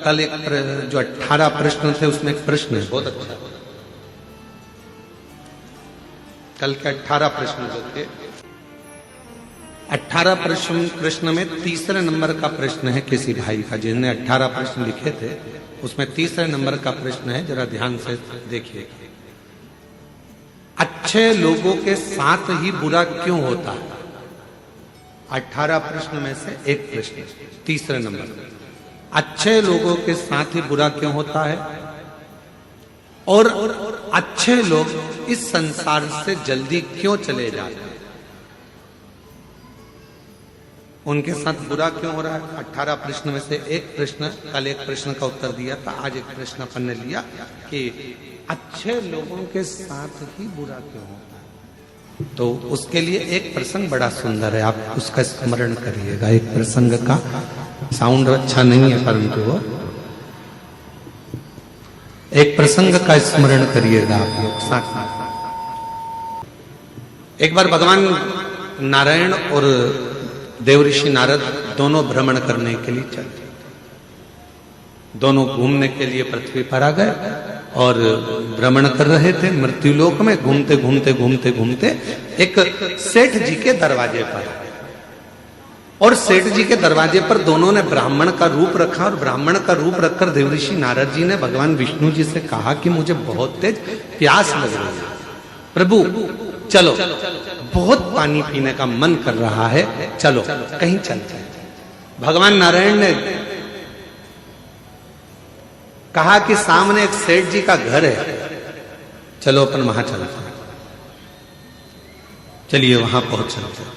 कल एक जो 18 प्रश्न थे उसमें एक प्रश्न है बहुत अच्छा। कल के 18 प्रश्न जो थे, 18 प्रश्न में तीसरे नंबर का प्रश्न है किसी भाई का, जिन्होंने 18 प्रश्न लिखे थे उसमें तीसरे नंबर का प्रश्न है, जरा ध्यान से देखिए। अच्छे लोगों के साथ ही बुरा क्यों होता है? 18 प्रश्न में से एक प्रश्न तीसरे नंबर, अच्छे लोगों के साथ ही बुरा क्यों होता है और अच्छे लोग इस संसार से जल्दी क्यों चले जाते हैं? उनके साथ बुरा क्यों हो रहा है? 18 प्रश्न में से एक प्रश्न, कल एक प्रश्न का उत्तर दिया था, आज एक प्रश्न अपन ने लिया कि अच्छे लोगों के साथ ही बुरा क्यों होता है। तो उसके लिए एक प्रसंग बड़ा सुंदर है, आप उसका स्मरण करिएगा। एक प्रसंग का साउंड अच्छा नहीं है परंतु वो एक प्रसंग का स्मरण करिएगा आप लोग साथ साथ। एक बार भगवान नारायण और देवऋषि नारद दोनों भ्रमण करने के लिए चले, दोनों घूमने के लिए पृथ्वी पर आ गए और भ्रमण कर रहे थे मृत्युलोक में। घूमते घूमते घूमते घूमते एक सेठ जी के दरवाजे पर, और सेठ जी के दरवाजे पर दोनों ने ब्राह्मण का रूप रखा, और ब्राह्मण का रूप रखकर देवऋषि नारद जी ने भगवान विष्णु जी से कहा कि मुझे बहुत तेज प्यास लग रही है, प्रभु चलो, बहुत पानी पीने का मन कर रहा है, चलो कहीं चलते हैं। भगवान नारायण ने कहा कि सामने एक सेठ जी का घर है, चलो अपन वहां चलते हैं। चलिए वहां पहुंच चलते हैं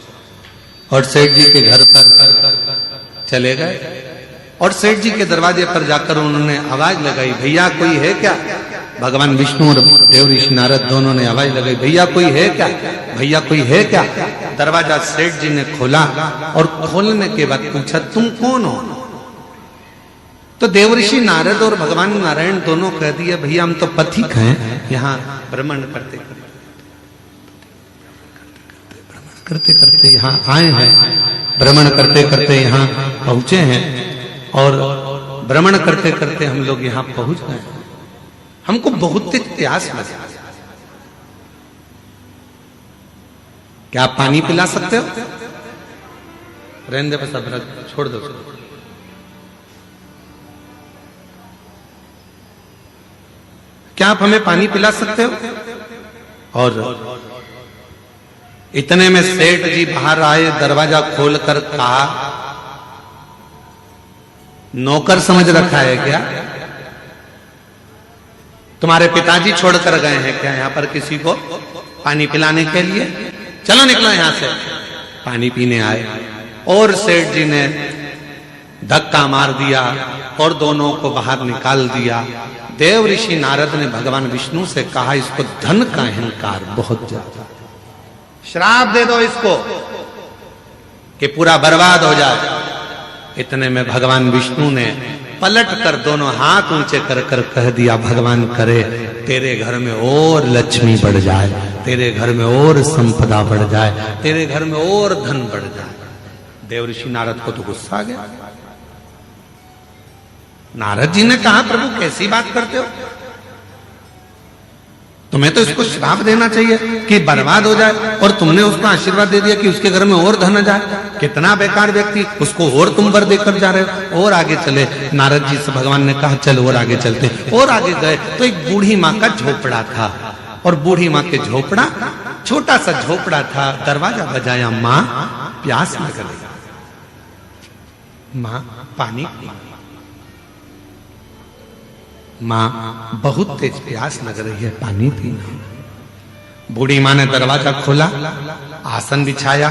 और सेठ जी के घर पर चले गए और सेठ जी के दरवाजे पर जाकर उन्होंने आवाज लगाई, भैया कोई है क्या? भगवान विष्णु और देवऋषि नारद दोनों ने आवाज लगाई, भैया कोई है क्या, भैया कोई है क्या? दरवाजा सेठ जी ने खोला और खोलने के बाद पूछा, तुम कौन हो? तो देवऋषि नारद और भगवान नारायण दोनों कह दिए, भैया हम तो पथिक हैं, यहाँ भ्रमण करते करते करते यहाँ आए हैं, भ्रमण करते करते यहाँ पहुंचे हैं और भ्रमण करते करते हम लोग यहाँ पहुंच गए, हमको बहुत तेज प्यास लगा, क्या आप पानी पिला सकते हो? रहने दे, बस छोड़ दो। क्या आप हमें पानी पिला सकते हो? और इतने में सेठ जी बाहर आए, दरवाजा खोलकर कहा, नौकर समझ रखा है क्या? तुम्हारे पिताजी छोड़कर गए हैं क्या यहाँ पर किसी को पानी पिलाने के लिए? चलो निकलो यहां से। पानी पीने आए और सेठ जी ने धक्का मार दिया और दोनों को बाहर निकाल दिया। देवऋषि नारद ने भगवान विष्णु से कहा, इसको धन का अहंकार बहुत ज्यादा, श्राप दे दो इसको कि पूरा बर्बाद हो जाए। इतने में भगवान विष्णु ने पलट कर दोनों हाथ ऊंचे कर कर कह दिया, भगवान करे तेरे घर में और लक्ष्मी बढ़ जाए, तेरे घर में और संपदा बढ़ जाए, तेरे घर में और धन बढ़ जाए। देवऋषि नारद को तो गुस्सा आ गया। नारद जी ने कहा, प्रभु कैसी बात करते हो, तुम्हें तो इसको श्राप देना चाहिए कि बर्बाद हो जाए, और तुमने उसको आशीर्वाद दे दिया कि उसके घर में और धन आ जाए। कितना बेकार व्यक्ति, उसको और तुम वर देकर जा रहे हो। और आगे चले, नारद जी से भगवान ने कहा चल और आगे चलते। और आगे गए तो एक बूढ़ी माँ का झोपड़ा था, और बूढ़ी माँ के झोपड़ा, छोटा सा झोपड़ा था। दरवाजा बजाया, माँ प्यास लग गई, माँ पानी पी, माँ बहुत तेज प्यास लग रही है, पानी पीना। बूढ़ी माँ ने दरवाजा खोला, आसन बिछाया,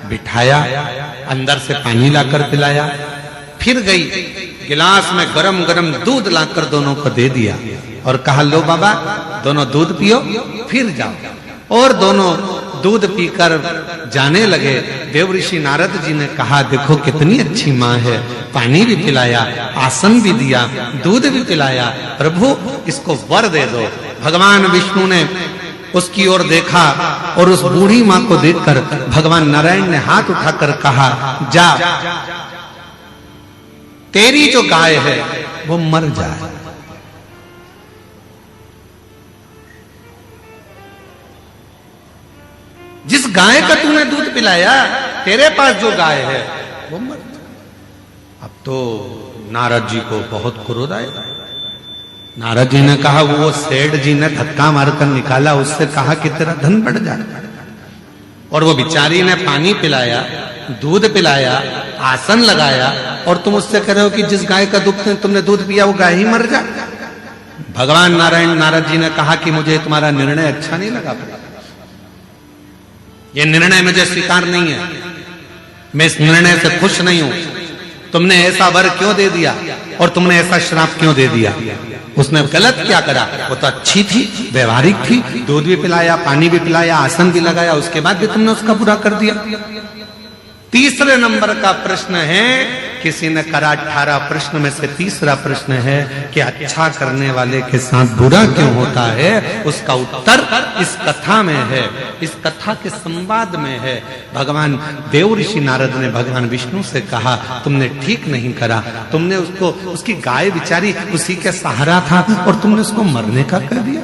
बिठाया, अंदर से पानी लाकर पिलाया, फिर गई गिलास में गरम गरम दूध लाकर दोनों को दे दिया और कहा, लो बाबा दोनों दूध पियो फिर जाओ। और दोनों दूध पीकर जाने लगे। देवऋषि नारद जी ने कहा, देखो कितनी अच्छी माँ है, पानी भी पिलाया, आसन भी दिया, दूध भी पिलाया, प्रभु इसको वर दे दो। भगवान विष्णु ने उसकी ओर देखा और उस बूढ़ी माँ को देखकर भगवान नारायण ने हाथ उठाकर कहा, जा तेरी जो गाय है वो मर जाए। जिस गाय का तूने दूध पिलाया, तेरे पास जो गाय है वो मर जाए। अब तो नारद जी को बहुत क्रोध आया। नारद जी ने कहा, वो सेठ जी ने धक्का मारकर निकाला, उससे कहा कि तेरा धन बढ़ जाए। और वो बिचारी ने पानी पिलाया, दूध पिलाया, आसन लगाया, और तुम उससे कह रहे हो कि जिस गाय का दूध तुमने दूध पिया वो गाय ही मर जाए। भगवान नारायण नारद जी ने कहा कि मुझे तुम्हारा निर्णय अच्छा नहीं लगा, ये निर्णय मुझे स्वीकार नहीं है, मैं इस निर्णय से खुश नहीं हूं। तुमने ऐसा वर क्यों दे दिया और तुमने ऐसा श्राप क्यों दे दिया? उसने गलत क्या करा? वो तो अच्छी थी, व्यवहारिक थी, दूध भी पिलाया, पानी भी पिलाया, आसन भी लगाया, उसके बाद भी तुमने उसका बुरा कर दिया। तीसरे नंबर का प्रश्न है, किसी ने करा 18 प्रश्न में से तीसरा प्रश्न है कि अच्छा करने वाले के साथ बुरा क्यों होता है? उसका उत्तर इस कथा में है, इस कथा के संवाद में है। भगवान देव ऋषि नारद ने भगवान विष्णु से कहा, तुमने ठीक नहीं करा, तुमने उसको, उसकी गाय बिचारी उसी के सहारा था और तुमने उसको मरने का कर दिया।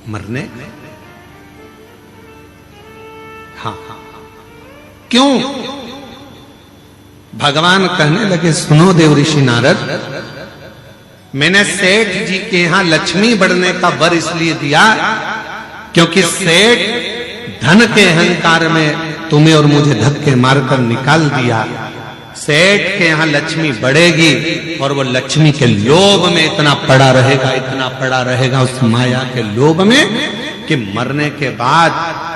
मरने? हाँ, क्यों? भगवान कहने लगे, सुनो देव ऋषि नारद, मैंने सेठ जी के यहां लक्ष्मी बढ़ने का वर इसलिए दिया क्योंकि सेठ धन के अहंकार में तुम्हें और मुझे धक्के मारकर निकाल दिया। सेठ के यहां लक्ष्मी बढ़ेगी और वो लक्ष्मी के लोभ में इतना पड़ा रहेगा, इतना पड़ा रहेगा उस माया के लोभ में कि मरने के बाद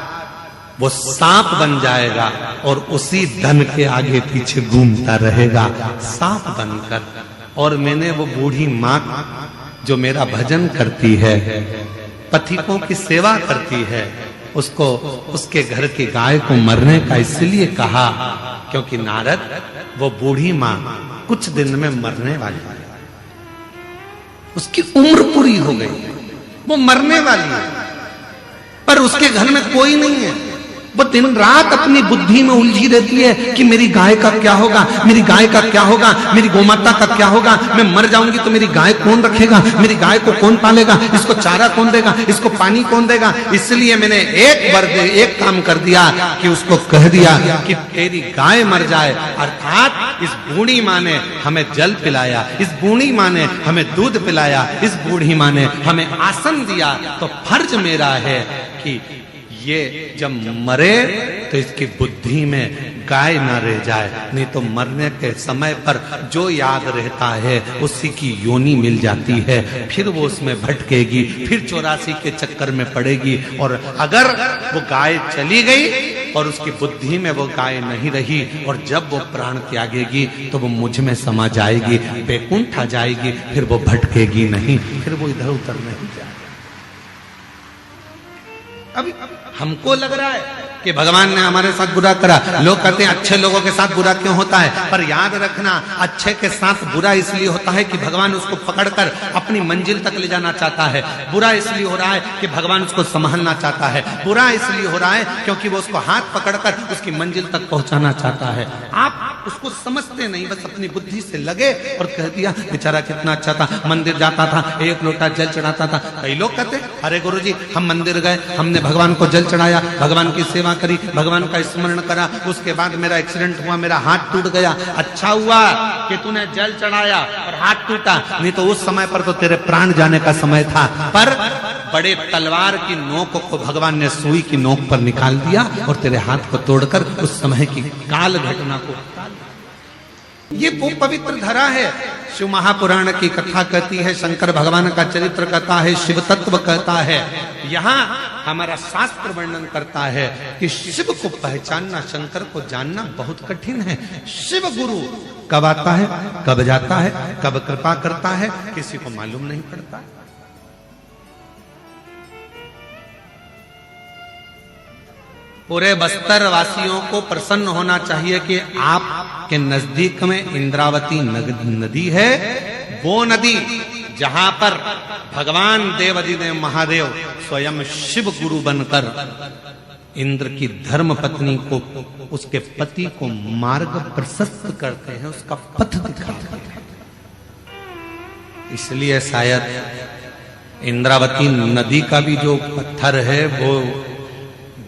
वो सांप बन जाएगा और उसी धन के आगे पीछे घूमता रहेगा सांप बनकर। और मैंने वो बूढ़ी मां जो मेरा भजन करती है, पथिकों की सेवा करती है, उसको, उसके घर की गाय को मरने का इसलिए कहा क्योंकि नारद, वो बूढ़ी मां कुछ दिन में मरने वाली है, उसकी उम्र पूरी हो गई, वो मरने वाली है, पर उसके घर में कोई नहीं है। वो दिन रात अपनी बुद्धि में उलझी रहती है कि मेरी गाय का क्या होगा, मेरी गाय का क्या होगा, मेरी गोमाता का क्या होगा, मैं मर जाऊंगी तो मेरी गाय कौन रखेगा, मेरी गाय को कौन पालेगा, इसको चारा कौन देगा, इसको पानी कौन देगा। इसलिए मैंने एक काम कर दिया कि उसको कह दिया कि तेरी गाय मर जाए। अर्थात इस बूढ़ी माँ ने हमें जल पिलाया, इस बूढ़ी माँ ने हमें दूध पिलाया, इस बूढ़ी माँ ने हमें आसन दिया, तो फर्ज मेरा है कि ये जब मरे तो इसकी बुद्धि में गाय ना रह जाए, नहीं तो मरने के समय पर जो याद रहता है उसी की योनि मिल जाती है, फिर वो उसमें भटकेगी, फिर 84 के चक्कर में पड़ेगी। और अगर वो गाय चली गई और उसकी बुद्धि में वो गाय नहीं रही और जब वो प्राण त्यागेगी तो वो मुझ में समा जाएगी, बैकुंठ आ जाएगी, फिर वो भटकेगी नहीं, फिर वो इधर उधर नहीं जाएगी। अभी हमको लग रहा है कि भगवान ने हमारे साथ बुरा करा, लोग कहते हैं अच्छे लोगों के साथ बुरा क्यों होता है, पर याद रखना अच्छे के साथ बुरा इसलिए होता है कि भगवान उसको पकड़कर अपनी मंजिल तक ले जाना चाहता है। बुरा इसलिए हो रहा है कि भगवान उसको संभालना चाहता है, बुरा इसलिए हो रहा है क्योंकि वो उसको हाथ पकड़कर उसकी मंजिल तक पहुंचाना चाहता है। आप उसको समझते नहीं, बस अपनी बुद्धि से लगे और कह दिया बेचारा कितना अच्छा था, मंदिर जाता था, एक लोटा जल चढ़ाता था। कई लोग कहते अरे गुरुजी हम मंदिर गए, हमने भगवान को जल चढ़ाया, भगवान की सेवा करी, भगवान का स्मरण करा, उसके बाद मेरा एक्सीडेंट हुआ, मेरा हाथ टूट गया। अच्छा हुआ कि तूने जल चढ़ाया और हाथ टूटा, नहीं तो उस समय पर तो तेरे प्राण जाने का समय था। पर बड़े तलवार की नोक को भगवान ने सुई की नोक पर निकाल दिया और तेरे हाथ को तोड़कर उस समय की काल घटना को, ये वो पवित्र धरा है। शिव महापुराण की कथा कहती है, शंकर भगवान का चरित्र कहता है, शिव तत्व कहता है। यहाँ हमारा शास्त्र वर्णन करता है कि शिव को पहचानना, शंकर को जानना बहुत कठिन है। शिव गुरु कब आता है, कब जाता है, कब कृपा करता है, किसी को मालूम नहीं पड़ता। पूरे बस्तर वासियों को प्रसन्न होना चाहिए कि आपके नजदीक में इंद्रावती नदी है, वो नदी जहां पर भगवान देवाधिदेव महादेव स्वयं शिव गुरु बनकर इंद्र की धर्म पत्नी को, उसके पति को मार्ग प्रशस्त करते हैं, उसका पथ दिखाते हैं। इसलिए शायद इंद्रावती नदी का भी जो पत्थर है वो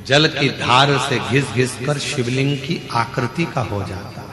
जल की धार से घिस घिस कर शिवलिंग की आकृति का हो जाता है।